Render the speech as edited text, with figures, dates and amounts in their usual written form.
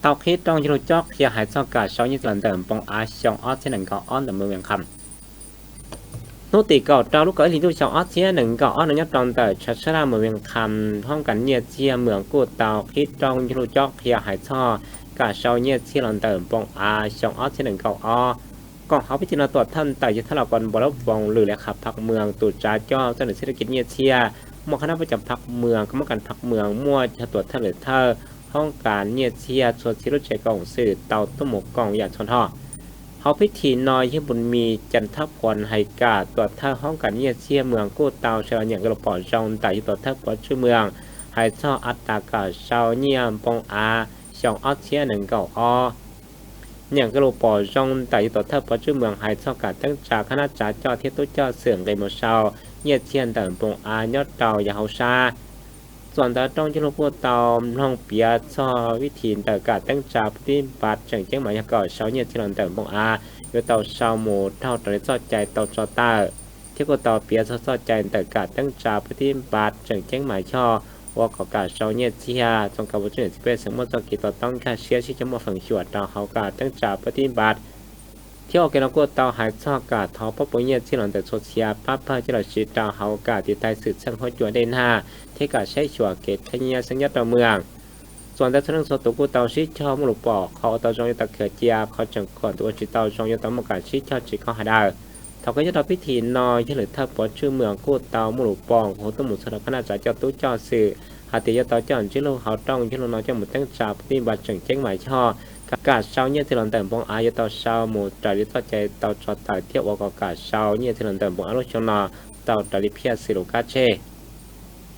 tàu khí trong như chót khi hải cho cả sáu như lần tầm bông á xong ót sẽ nâng có on tầm mưa miệng khăm nô tỳ cậu trao lúc cởi thì tôi chọn ót chia nâng có on nhất trong tờ chặt ra mưa miệng khămห้องกันเนี่ยเชียเมืองกูเตาkhí trong như chót khi hải cho cả sáu như chia lần tầm bông á xong ót sẽ nâng có oก็เขาพิจารณาตรวจท่านแต่ยุทธลากรบรวงหรือแหละครับพักเมืองตุจาจ้อเจ้าหน้าที่เศรษฐกิจเนี่ยเชียมอคณะประจำพักเมืองกรรมการพักเมืองมั่วจะตรวจท่านหรือเธอห้องการเนี่ยเชียชวนชิรุใจกองสื่อเตาตุ้มหมกกองอย่างชนห่อเขาพิธีนอยที่บุญมีจันทพรไฮกาตรวจท่าห้องการเนี่ยเชียเมืองกู้เตาเชลอย่างกระป๋องจงแต่ยุตรวจท่าปอชื่อเมืองไฮช่ออัตตากาเชาเนียมปงอาชองออเชียหนึ่งเก่าอ้ออย่างกระโหลกปอจงแต่ยุตรท่าปอชื่อเมืองไฮช่อการตั้งจากคณะจ่าเจ้าเทียตุ้เจ้าเสื่อมไกโมเชาเนี่ยเชียนแต่ปงอายอดเตายาเฮาซาส่วนแต่ต้องจะลงพูดตอมห้องเปียซอวิธีแต่การตั้งจ่าปฏิบัติจังเจ้าหมายก่อเสาเนี่ยที่หลังแต่ปงอาโดยเตาเสาหมูเท่าตอนซอดใจเตาจอตาที่ก็เตาเปียซอดใจแต่การตั้งจ่าปฏิบัติจังเจ้าหมายช่อว่าก่อการเสาเนี่ยที่ฮาจงกับวัตถุที่เป็นสมมติกิจต่อต้องการเชื่อที่จะมาฝังชวดต่อเขาการตั้งจ่าปฏิบัติที่ออกแกนก็เตาหายช่อกาดท้อปปเนี่ยที่หลังแต่โซเชียป้าเพื่อจะเราชีตาเขากาติดใจสืบช่างหัวจวนเด่นห้าที่กาใช้ชัวเกตทะเนียสัญญาต่อเมืองส่วนแต่ทั้งสตุกุเตาชิชอมหลุปอกเขาเตาจงยตะเขียเจียเขาจังก่อนตัวจิตเตาจงยตะมกาชิชอจิเขาหาได้เขาก็จะทำพิธีนอยที่หรือทับปอชื่อเมืองกูเตาหลุปองโหต้มหมุสระขนาดจ่าเจ้าตู้เจ้าสื่อหาติยาเตาเจ้าจิโลเขาต้องจิโลน้อยเจ้าหมุตั้งจ่าปฏิบัติจังเจ้งหมายช่อกาเช้าเนี่ยที่หลังแต่งปงอายเตาเช้าหมู่ตาลิต่อใจเตาจอดตาเที่ยวออกกาเช้าเนี่ยที่หลังแต่งปงอารมณ์ชนาเตาตาลิเพียสิโลกาเช